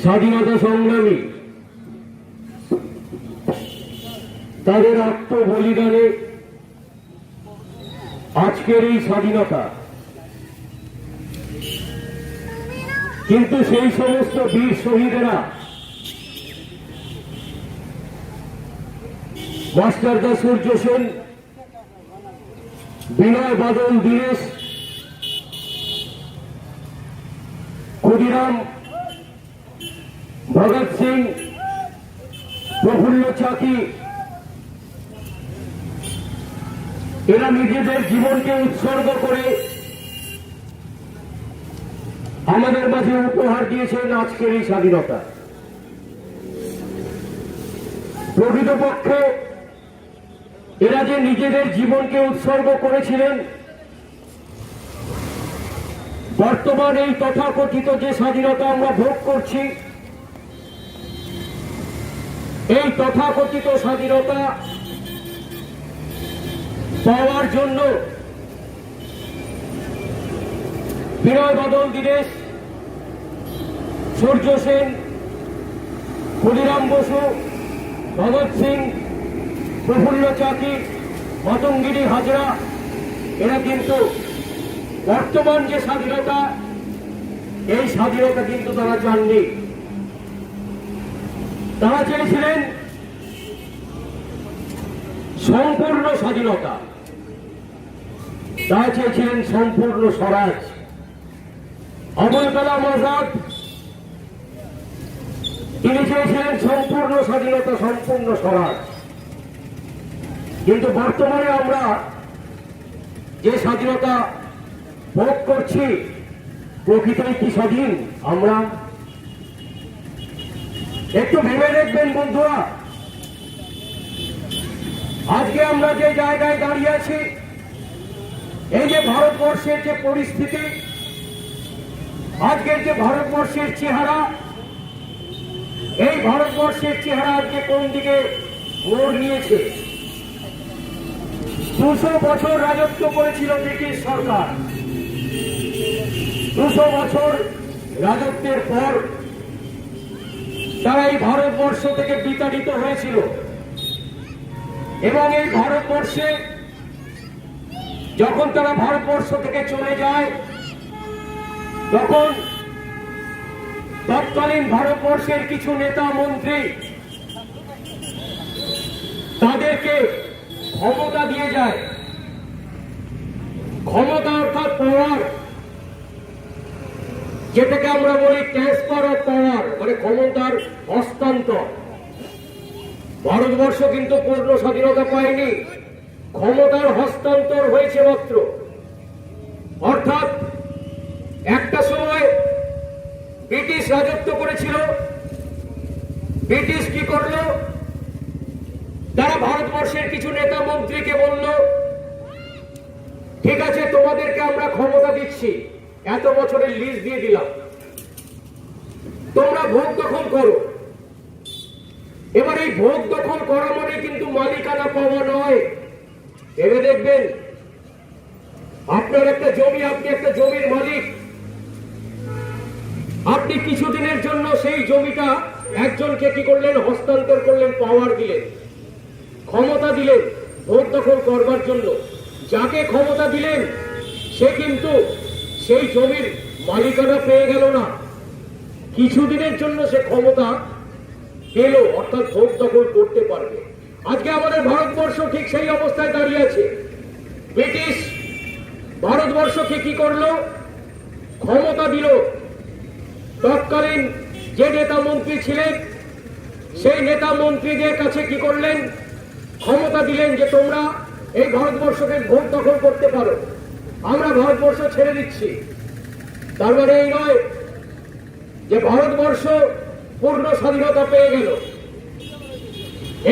স্বাধীনতা সংগ্রামী তাদের আত্মবলিদানে আজকের এই স্বাধীনতা। কিন্তু সেই সমস্ত বীর শহীদেরা মাস্টারদা সূর্য সেন, বিনয় বাদল দীনেশ, ক্ষুদিরাম, ভগৎ সিং, প্রফুল্ল চাকি, এরা নিজেদের জীবনকে উৎসর্গ করে আমাদের মাঝে উপহার দিয়েছেন আজকের এই স্বাধীনতা। প্রকৃতপক্ষে এরা যে নিজেদের জীবনকে উৎসর্গ করেছিলেন, বর্তমান এই তথাকথিত যে স্বাধীনতা আমরা ভোগ করছি, এই তথাকথিত স্বাধীনতা পাওয়ার জন্য বিনয় বাদল দীনেশ, সূর্য সেন, ক্ষুদিরাম বসু, ভগৎ সিং, প্রফুল্ল চাকি, মাতঙ্গিনী হাজরা, এরা কিন্তু বর্তমান যে স্বাধীনতা, এই স্বাধীনতা কিন্তু তারা চাননি। তারা চেয়েছিলেন সম্পূর্ণ স্বাধীনতা, তারা চেয়েছিলেন সম্পূর্ণ স্বরাজ। আবুল কালাম আজাদ তিনি চেয়েছিলেন সম্পূর্ণ স্বাধীনতা, সম্পূর্ণ স্বরাজ। কিন্তু বর্তমানে আমরা যে স্বাধীনতা ভোগ করছি, প্রকৃতই কি স্বাধীন আমরা? একটু ভেবে দেখবেন বন্ধুরা, আজকে আমরা যে জায়গায় দাঁড়িয়ে আছি, এই যে ভারতবর্ষের যে পরিস্থিতি, আজকের যে ভারতবর্ষের চেহারা, এই ভারতবর্ষের চেহারা আজকে কোন দিকে মোড় নিয়েছে? 200 বছর রাজত্ব করেছিল ব্রিটিশ সরকার। 200 বছর রাজত্বের পর তারা এই ভারতবর্ষ থেকে বিতাড়িত হয়েছিল এবং এই ভারতবর্ষে যখন তারা ভারতবর্ষ থেকে চলে যায়, তখন তৎকালীন ভারতবর্ষের কিছু নেতা মন্ত্রী তাদেরকে ক্ষমতা দিয়ে যায়। ক্ষমতা অর্থাৎ পাওয়ার, যেটাকে আমরা বলি ট্রান্সফার অফ পাওয়ার, মানে ক্ষমতার হস্তান্তর। ভারতবর্ষ কিন্তু পূর্ণ স্বাধীনতা পায়নি, ক্ষমতার হস্তান্তর হয়েছে মাত্র। অর্থাৎ একটা সময় ব্রিটিশ রাজত্ব করেছিল, ব্রিটিশ কি করলো? তারা ভারতবর্ষের কিছু নেতা মন্ত্রীকে বলল, ঠিক আছে, তোমাদেরকে আমরা ক্ষমতা দিচ্ছি, এত বছরের লিজ দিয়ে দিলাম, তোমরা ভোগ দখল করো। এবার এই ভোগ দখল করা মানে কিন্তু মালিকানা পাওয়া নয়। ভেবে দেখবেন, আপনার একটা জমি, আপনি একটা জমির মালিক, আপনি কিছুদিনের জন্য সেই জমিটা একজনকে কি করলেন? হস্তান্তর করলেন, পাওয়ার দিলেন, ক্ষমতা দিলেন ভোগ দখল করবার জন্য। যাকে ক্ষমতা দিলেন সে কিন্তু সেই জমির মালিকানা পেয়ে গেল না, কিছুদিনের জন্য সে ক্ষমতা পেল, অর্থাৎ ভোগ দখল করতে পারবে। আজকে আমাদের ভারতবর্ষ ঠিক সেই অবস্থায় দাঁড়িয়ে আছে। ব্রিটিশ ভারতবর্ষকে কি করলো? ক্ষমতা দিল। তৎকালীন যে নেতা মন্ত্রী ছিলেন, সেই নেতা মন্ত্রীদের কাছে কি করলেন? ক্ষমতা দিলেন যে তোমরা এই ভারতবর্ষকে ভোগ দখল করতে পারো, আমরা ভারতবর্ষ ছেড়ে দিচ্ছি। তার মানে এই নয় যে ভারতবর্ষ পূর্ণ স্বাধীনতা পেয়ে গেল।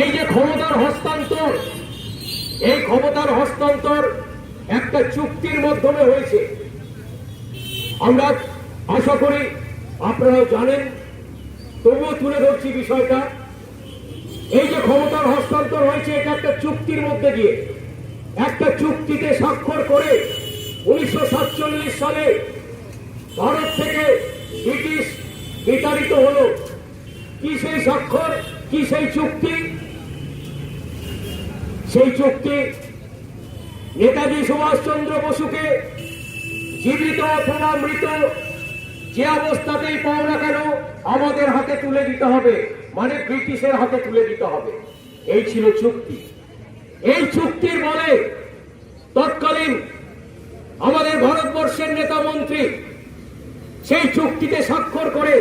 এই যে ক্ষমতার হস্তান্তর, এই ক্ষমতার হস্তান্তর একটা চুক্তির মাধ্যমে হয়েছে। আমরা আশা করি আপনারাও জানেন, তবুও তুলে ধরছি বিষয়টা। এই যে ক্ষমতার হস্তান্তর হয়েছে, এটা একটা চুক্তির মধ্যে দিয়ে, একটা চুক্তিতে স্বাক্ষর করে 1947 সালে ভারত থেকে ব্রিটিশ বিতাড়িত হলো। কি সেই স্বাক্ষর, কি সেই চুক্তি? সেই চুক্তি নেতাজি সুভাষচন্দ্র বসুকে জীবিত অথবা মৃত যে অবস্থাতেই পাও না কেন আমাদের হাতে তুলে দিতে হবে, মানে ব্রিটিশের হাতে তুলে দিতে হবে। এই ছিল চুক্তি। এই চুক্তির বলে তৎকালীন আমাদের ভারতবর্ষের নেতা মন্ত্রী সেই চুক্তিতে স্বাক্ষর করে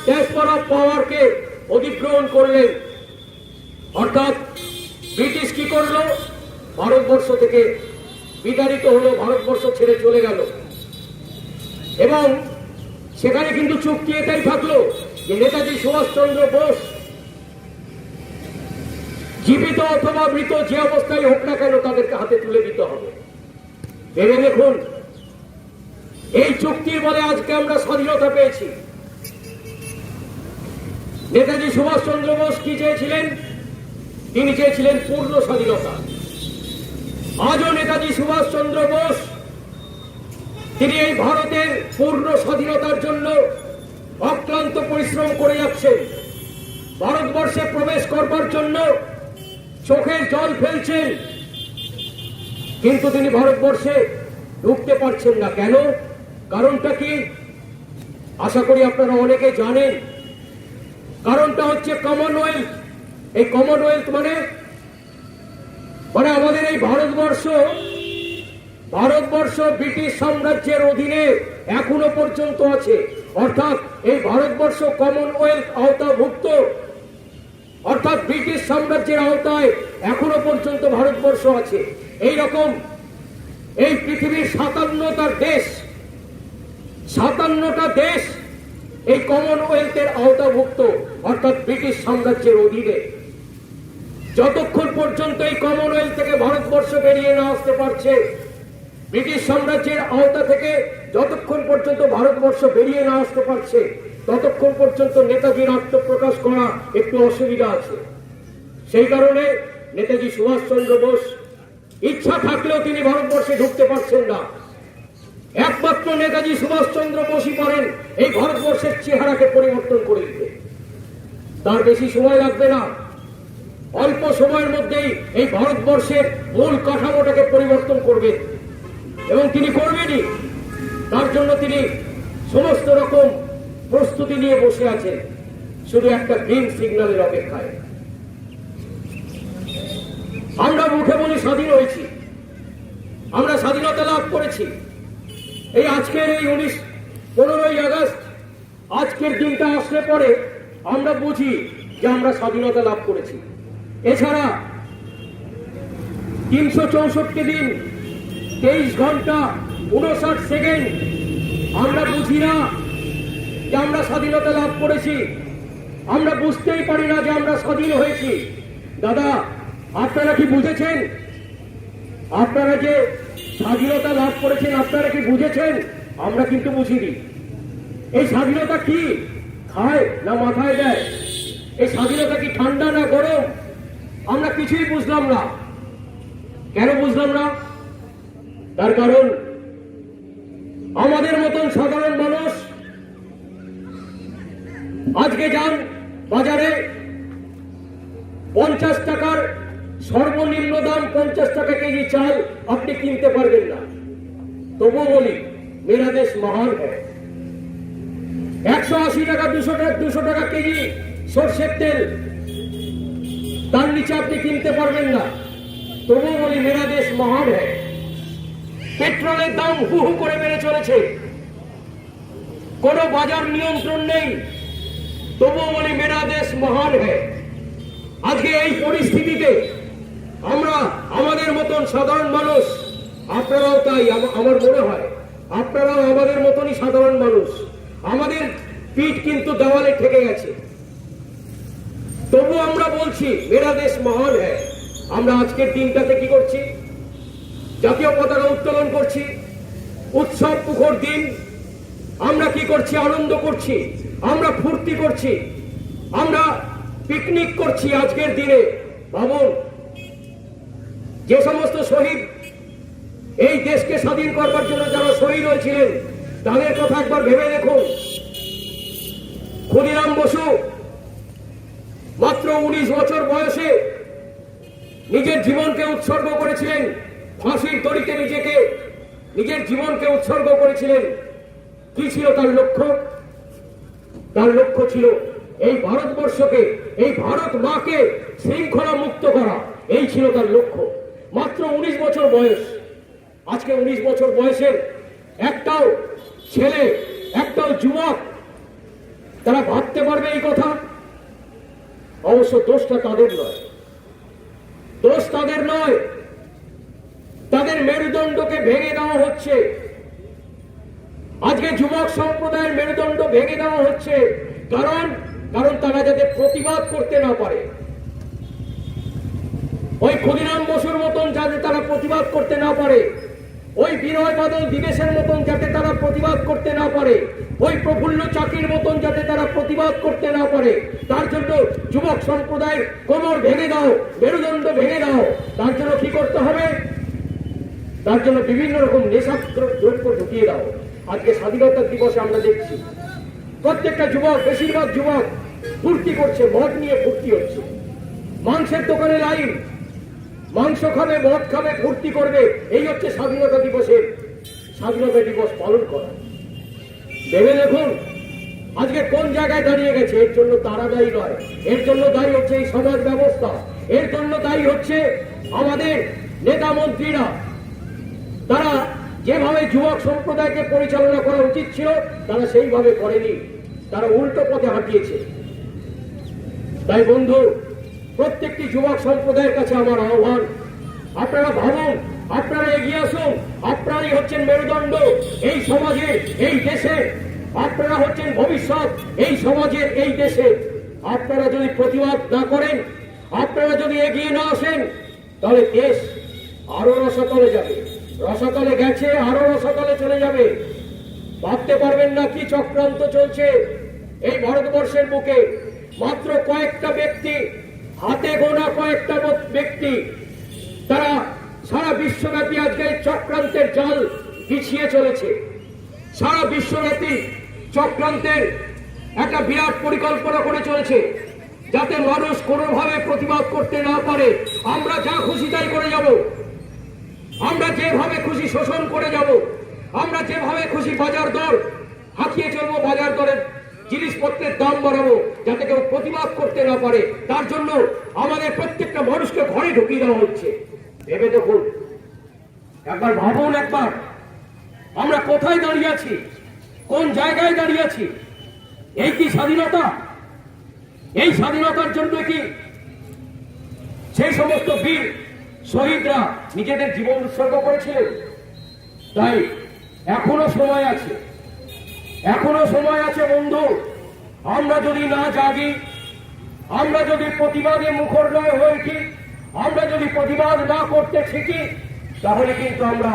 ট্রান্সফার অফ পাওয়ারকে অধিগ্রহণ করলেন। অর্থাৎ ব্রিটিশ কি করলো? ভারতবর্ষ থেকে বিতাড়িত হলো, ভারতবর্ষ ছেড়ে চলে গেল। এবং সেখানে কিন্তু চুক্তি এটাই থাকলো যে নেতাজি সুভাষচন্দ্র বোস জীবিত অথবা মৃত যে অবস্থায় হোক না কেন তাদেরকে হাতে তুলে দিতে হবে। ভেবে দেখুন, এই চুক্তির বলে আজকে আমরা স্বাধীনতা পেয়েছি। নেতাজি সুভাষচন্দ্র বোস কি চেয়েছিলেন? তিনি চেয়েছিলেন পূর্ণ স্বাধীনতা। আজও নেতাজি সুভাষচন্দ্র বোস তিনি এই ভারতের পূর্ণ স্বাধীনতার জন্য অক্লান্ত পরিশ্রম করে যাচ্ছেন। ভারতবর্ষে প্রবেশ করবার জন্য চোখের জল ফেলছেন, কিন্তু তিনি ভারতবর্ষে ঢুকতে পারছেন না। কেন? কারণটা কি? আশা করি আপনারা অনেকে জানেন। কারণটা হচ্ছে কমনওয়েলথ। এই কমনওয়েলথ মানে আমাদের এই ভারতবর্ষ ব্রিটিশ সাম্রাজ্যের অধীনে এখনো পর্যন্ত আছে। অর্থাৎ এই ভারতবর্ষ কমনওয়েলথ আওতাভুক্ত, অর্থাৎ ব্রিটিশ সাম্রাজ্যের আওতায় এখনো পর্যন্ত ভারতবর্ষ আছে। এই রকম এই পৃথিবীর 57টা দেশ এই কমনওয়েলথের আওতাভুক্ত, অর্থাৎ ব্রিটিশ সাম্রাজ্যের অধীনে। যতক্ষণ পর্যন্ত এই কমনওয়েলথ থেকে ভারতবর্ষ বেরিয়ে না আসতে পারছে, ব্রিটিশ সাম্রাজ্যের আওতা থেকে যতক্ষণ পর্যন্ত ভারতবর্ষ বেরিয়ে না আসতে পারছে, ততক্ষণ পর্যন্ত নেতাজির আত্মপ্রকাশ করা একটু অসুবিধা আছে। সেই কারণে নেতাজি সুভাষচন্দ্র বোস ইচ্ছা থাকলেও তিনি ভারতবর্ষে ঢুকতে পারছেন না। একমাত্র নেতাজি সুভাষচন্দ্র বোসই পারেন এই ভারতবর্ষের চেহারাকে পরিবর্তন করে দিতে। তার বেশি সময় লাগবে না, অল্প সময়ের মধ্যেই এই ভারতবর্ষের মূল কাঠামোটাকে পরিবর্তন করবেন। এবং তিনি করবেনই। তার জন্য তিনি সমস্ত রকম প্রস্তুতি নিয়ে বসে আছেন, শুধু একটা গ্রিন সিগন্যালের অপেক্ষায়। আমরা মুখে বলি স্বাধীন হয়েছি, আমরা স্বাধীনতা লাভ করেছি। এই আজকের এই 15ই আগস্ট আজকের দিনটা আসলে পরে আমরা বুঝি যে আমরা স্বাধীনতা লাভ করেছি। এছাড়া 364 দিন 23 ঘন্টা 59 সেকেন্ড আমরা বুঝি না যে আমরা স্বাধীনতা লাভ করেছি। আমরা বুঝতেই পারি না যে আমরা স্বাধীন হয়েছি। দাদা, আপনারা কি বুঝেছেন? আপনারা যে স্বাধীনতা লাভ করেছেন আপনারা কি বুঝেছেন? আমরা কিন্তু বুঝিনি। এই স্বাধীনতা কি খায় না মাথায় দেয়? এই স্বাধীনতা কি ঠান্ডা না গরম? আমরা কিছুই বুঝলাম না। কেন বুঝলাম না? তার কারণ আমাদের মতন সাধারণ মানুষ আজকে যান বাজারে, 50 টাকার সর্বনিম্ন দাম 50 টাকা কেজি চাল আপনি কিনতে পারবেন না। তবুও বলি মেরা দেশ মহান হ্যায়। 180 টাকা 200 টাকা কেজি সরষের তেল, তার নিচে আপনি কিনতে পারবেন না। তবুও বলি মেরা দেশ মহান হ্যায়। পেট্রোলের দাম হু হু করে বেড়ে চলেছে, কোনো বাজার নিয়ন্ত্রণ নেই। তবুও বলি মেরা দেশ মহান হ্যায়। আজকে এই পরিস্থিতিতে আমরা আমাদের মতন সাধারণ মানুষ, আপনারাও তাই, আমার মনে হয় আপনারাও আমাদের মতনই সাধারণ মানুষ, আমাদের পিঠ কিন্তু দেওয়ালে ঠেকে গেছে। তবু আমরা বলছি মেরা দেশ মহান হ্যায়। আমরা আজকের দিনটাতে কি করছি? জাতীয় পতাকা উত্তোলন করছি, উৎসব মুখর দিন। আমরা কি করছি? আনন্দ করছি, আমরা ফুর্তি করছি, আমরা পিকনিক করছি আজকের দিনে। ভাবুন, যে সমস্ত শহীদ এই দেশকে স্বাধীন করবার জন্য যারা শহীদ হয়েছিলেন, তাদের কথা একবার ভেবে দেখুন। ক্ষুদিরাম বসু মাত্র 19 বছর বয়সে নিজের জীবনকে উৎসর্গ করেছিলেন, ফাঁসির দড়িতে নিজের জীবনকে উৎসর্গ করেছিলেন। কি ছিল তার লক্ষ্য? তার লক্ষ্য ছিল এই ভারতবর্ষকে, এই ভারত মাকে শৃঙ্খলা মুক্ত করা। এই ছিল তার লক্ষ্য। মাত্র 19 বছর বয়স। আজকে 19 বছর বয়সের একটাও ছেলে, একটাও যুবক তারা ভাবতে পারবে এই কথা? অবশ্য দোষটা তাদের নয়, দোষ তাদের নয়। তাদের মেরুদণ্ডকে ভেঙে দেওয়া হচ্ছে। আজকে যুবক সম্প্রদায়ের মেরুদণ্ড ভেঙে দেওয়া হচ্ছে। কারণ তারা যাতে প্রতিবাদ করতে না পারে, ওই ক্ষুদিরাম বসুর মতন যাতে তারা প্রতিবাদ করতে না পারে, ওই বিনয় বাদল দীনেশের মতন যাতে তারা প্রতিবাদ করতে না পারে, ওই প্রফুল্ল চাকির মতন যাতে তারা প্রতিবাদ করতে না পারে, তার জন্য যুবক সম্প্রদায়ের কোমর ভেঙে দাও, মেরুদণ্ড ভেঙে দাও। তার জন্য কি করতে হবে? তার জন্য বিভিন্ন রকম নেশাদ্রব্য ঢুকিয়ে দাও। আজকে স্বাধীনতা দিবসে আমরা দেখছি প্রত্যেকটা যুবক, বেশিরভাগ যুবক ফুর্তি করছে, মদ নিয়ে ফুর্তি হচ্ছে। মাংসের দোকানে লাইন, মাংস খাবে, মদ খাবে, ফুর্তি করবে। এই হচ্ছে স্বাধীনতা দিবস পালন করা। ভেবে দেখুন আজকে কোন জায়গায় দাঁড়িয়ে গেছে। এর জন্য তারা দায়ী নয়, এর জন্য দায়ী হচ্ছে এই সমাজ ব্যবস্থা, এর জন্য দায়ী হচ্ছে আমাদের নেতা মন্ত্রীরা। তারা যেভাবে যুবক সম্প্রদায়কে পরিচালনা করা উচিত ছিল তারা সেইভাবে করেনি, তারা উল্টো পথে হাঁটিয়েছে। তাই বন্ধু, প্রত্যেকটি যুবক সম্প্রদায়ের কাছে আমার আহ্বান, আপনারা ভাবুন, আপনারা এগিয়ে আসুন। আপনারাই হচ্ছেন মেরুদণ্ড এই সমাজের, এই দেশে। আপনারা হচ্ছেন ভবিষ্যৎ এই সমাজের, এই দেশে। আপনারা যদি প্রতিবাদ না করেন, আপনারা যদি এগিয়ে না আসেন, তাহলে দেশ আরো রসাতলে যাবে। রসাতলে গেছে, আরো রসাতলে চলে যাবে। ভাবতে পারবেন না কি চক্রান্ত চলছে এই ভারতবর্ষের বুকে। মাত্র কয়েকটা ব্যক্তি, হাতে গোনা কয়েকটা ব্যক্তি, তারা সারা বিশ্বব্যাপী আজকে এই চক্রান্তের জাল বিছিয়ে চলেছে। সারা বিশ্বব্যাপী চক্রান্তের একটা বিরাট পরিকল্পনা করে চলেছে যাতে মানুষ কোনোভাবে প্রতিবাদ করতে না পারে। আমরা যা খুশি তাই করে যাব, আমরা যেভাবে খুশি শোষণ করে যাব, আমরা যেভাবে খুশি বাজার দর হাঁকিয়ে চলবো, বাজার দরের জিনিসপত্রের দাম বাড়াবো যাতে কেউ প্রতিবাদ করতে না পারে। তার জন্য আমাদের প্রত্যেকটা মানুষকে ঘরে ঢুকিয়ে দেওয়া হচ্ছে। ভেবে দেখুন, একবার ভাবুন, একবার আমরা কোথায় দাঁড়িয়ে আছি, কোন জায়গায় দাঁড়িয়ে আছি। এই কি স্বাধীনতা? এই স্বাধীনতার জন্য কি সেই সমস্ত বীর শহীদরা নিজেদের জীবন উৎসর্গ করেছিলেন? তাই এখনো সময় আছে, এখনো সময় আছে বন্ধু। আমরা যদি না জাগি, আমরা যদি প্রতিবাদে মুখর নয় হয়ে উঠি, আমরা যদি প্রতিবাদ না করতে শিখি, তাহলে কিন্তু আমরা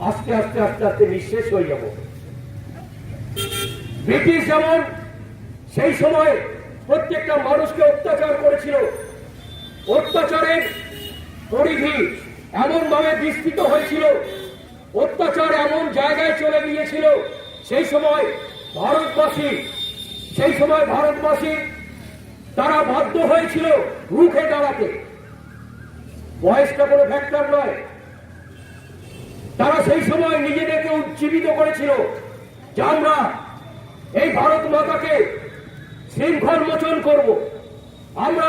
আস্তে আস্তে আস্তে আস্তে নিঃশেষ হয়ে যাব। ব্রিটিশ যেমন সেই সময় প্রত্যেকটা মানুষকে অত্যাচার করেছিল, অত্যাচারের পরিধি এমন ভাবে বিস্তৃত হয়েছিল, অত্যাচার এমন জায়গায় চলে গিয়েছিল, সেই সময় ভারতবাসী তারা বাধ্য হয়েছিল রুখে দাঁড়াতে। বয়সটা কোনো ফ্যাক্টর নয়। তারা সেই সময় নিজেদেরকে উজ্জীবিত করেছিল যে আমরা এই ভারত মাতাকে শৃঙ্খল মোচন করব, আমরা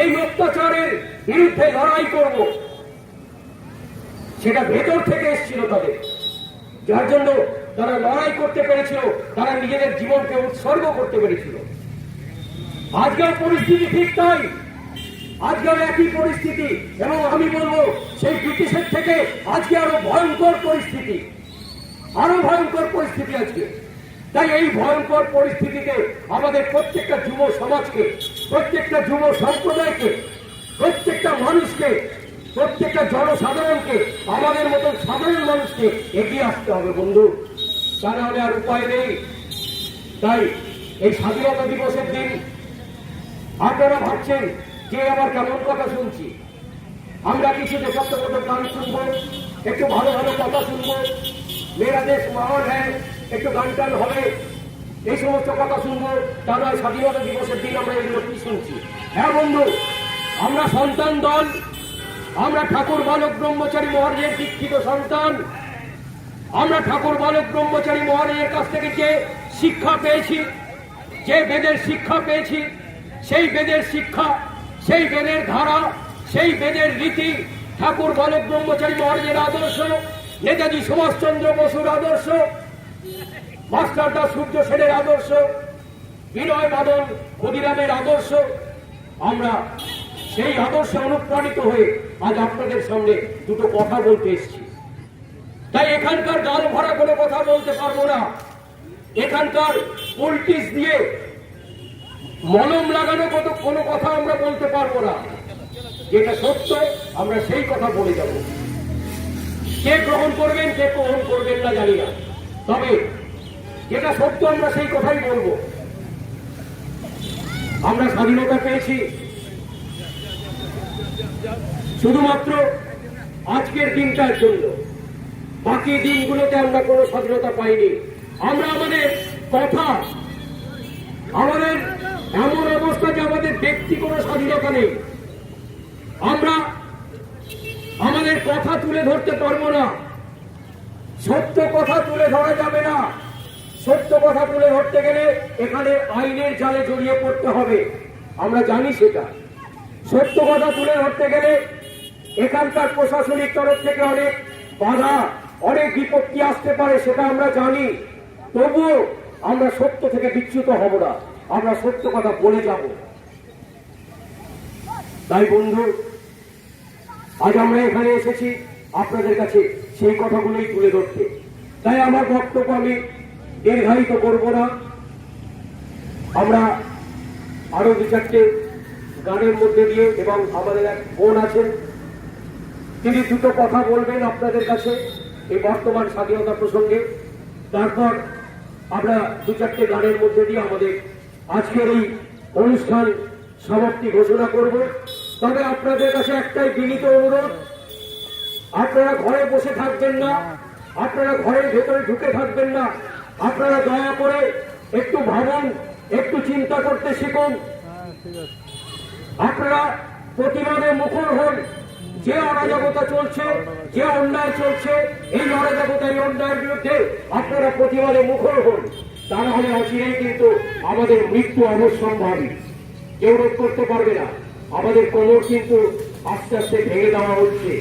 এই অত্যাচারের বিরুদ্ধে লড়াই করব। সেটা ভেতর থেকে এসেছিল তাদের, যার জন্য তারা লড়াই করতে পেরেছিল, তারা নিজেদের জীবনকে উৎসর্গ করতে পেরেছিল। আজকের পরিস্থিতি ঠিক তাই, আজকের একই পরিস্থিতি, এবং আমি বলবো সেই ব্রিটিশের থেকে আজকে আরো ভয়ঙ্কর পরিস্থিতি, আরো ভয়ঙ্কর পরিস্থিতি আজকে। তাই এই ভয়ঙ্কর পরিস্থিতিতে আমাদের প্রত্যেকটা যুব সমাজকে, প্রত্যেকটা যুব সম্প্রদায়কে, প্রত্যেকটা মানুষকে, প্রত্যেকটা জনসাধারণকে, আমাদের মতন সাধারণ মানুষকে এগিয়ে আসতে হবে বন্ধু। তা নাহলে আর উপায় নেই। তাই এই স্বাধীনতা দিবসের দিন আপনারা ভাবছেন যে আবার কেমন কথা শুনছি, আমরা কিছু দেশাত্মবোধক গান শুনবো, একটু ভালো ভালো কথা শুনবো, মেরা দেশ মহান হ্যায়, একটু গান টান হবে, এই সমস্ত কথা শুনবো, তা নয় স্বাধীনতা দিবসের দিন আমরা এগুলো কি শুনছি? হ্যাঁ বন্ধু, আমরা সন্তান দল, আমরা ঠাকুর বালক ব্রহ্মচারী মহারাজের দীক্ষিত সন্তান। আমরা ঠাকুর বালক ব্রহ্মচারী মহারাজের কাছ থেকে যে শিক্ষা পেয়েছি, যে বেদের শিক্ষা পেয়েছি, সেই বেদের শিক্ষা, সেই বেদের ধারা, সেই বেদের রীতি, ঠাকুর বালক ব্রহ্মচারী মহারাজের আদর্শ, নেতাজি সুভাষচন্দ্র বসুর আদর্শ, মাস্টারদা সূর্য সেনের আদর্শ, বিনয় বাদল ক্ষুদিরামের আদর্শ, আমরা সেই আদর্শে অনুপ্রাণিত হয়ে আজ আপনাদের সামনে দুটো কথা বলতে এসেছি। তাই এখানকার ডাল ভরা কোনো কথা বলতে পারবো না, এখানকার পলিটিক্স দিয়ে মলম লাগানো কোনো কথা আমরা বলতে পারবো না। যেটা সত্য আমরা সেই কথা বলে যাব। কে গ্রহণ করবেন কে গ্রহণ করবেন না জানি না, তবে যেটা সত্য আমরা সেই কথাই বলবো। আমরা স্বাধীনতা পেয়েছি শুধুমাত্র আজকের দিনটার জন্য, বাকি দিনগুলোতে আমরা কোনো স্বাধীনতা পাইনি। আমরা আমাদের কথা, আমাদের এমন অবস্থা যে আমাদের ব্যক্তি কোনো স্বাধীনতা নেই। আমরা আমাদের কথা তুলে ধরতে পারবো না, সত্য কথা তুলে ধরা যাবে না। সত্য কথা তুলে ধরতে গেলে এখানে আইনের জালে জড়িয়ে পড়তে হবে, আমরা জানি সেটা। সত্য কথা তুলে ধরতে গেলে এখানকার প্রশাসনিক তরফ থেকে অনেক বাধা, অনেক বিপত্তি আসতে পারে, সেটা আমরা জানি। তবুও আমরা সত্য থেকে বিচ্যুত হব না, আমরা সত্য কথা বলে যাব। তাই বন্ধু, আজ আমরা এখানে এসেছি আপনাদের কাছে সেই কথাগুলোই তুলে ধরতে। তাই আমার বক্তব্য আমি দীর্ঘায়িত করব না। আমরা আরো দু চারটে গানের মধ্যে দিয়ে, এবং আমাদের এক বোন আছেন, তিনি দুটো কথা বলবেন আপনাদের কাছে এই বর্তমান স্বাধীনতা প্রসঙ্গে। তারপর আমরা দু চারটে গানের মধ্যে দিয়ে আমাদের আজকের এই অনুষ্ঠান সমাপ্তি ঘোষণা করব। তবে আপনাদের কাছে একটাই বিনীত অনুরোধ, আপনারা ঘরে বসে থাকবেন না, আপনারা ঘরের ভেতরে ঢুকে থাকবেন না, আপনারা দয়া করে একটু ভাবুন, একটু চিন্তা করতে শিখুন। আপনারা প্রতিবাদে মুখর হন। যে অরাজকতা চলছে, যে অন্যায় চলছে, এই অরাজকতা, এই অন্যায়ের বিরুদ্ধে আপনারা প্রতিবাদে মুখর হন। তা না হলে অচিরেই কিন্তু আমাদের মৃত্যু অবশ্যম্ভাবী, কেউ রোধ করতে পারবে না। আমাদের কোমর কিন্তু আস্তে আস্তে ভেঙে দেওয়া হচ্ছে,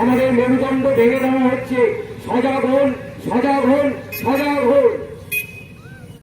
আমাদের মেরুদণ্ড ভেঙে দেওয়া হচ্ছে। সজাগ হন, সজাগ হন, সজাগ হন।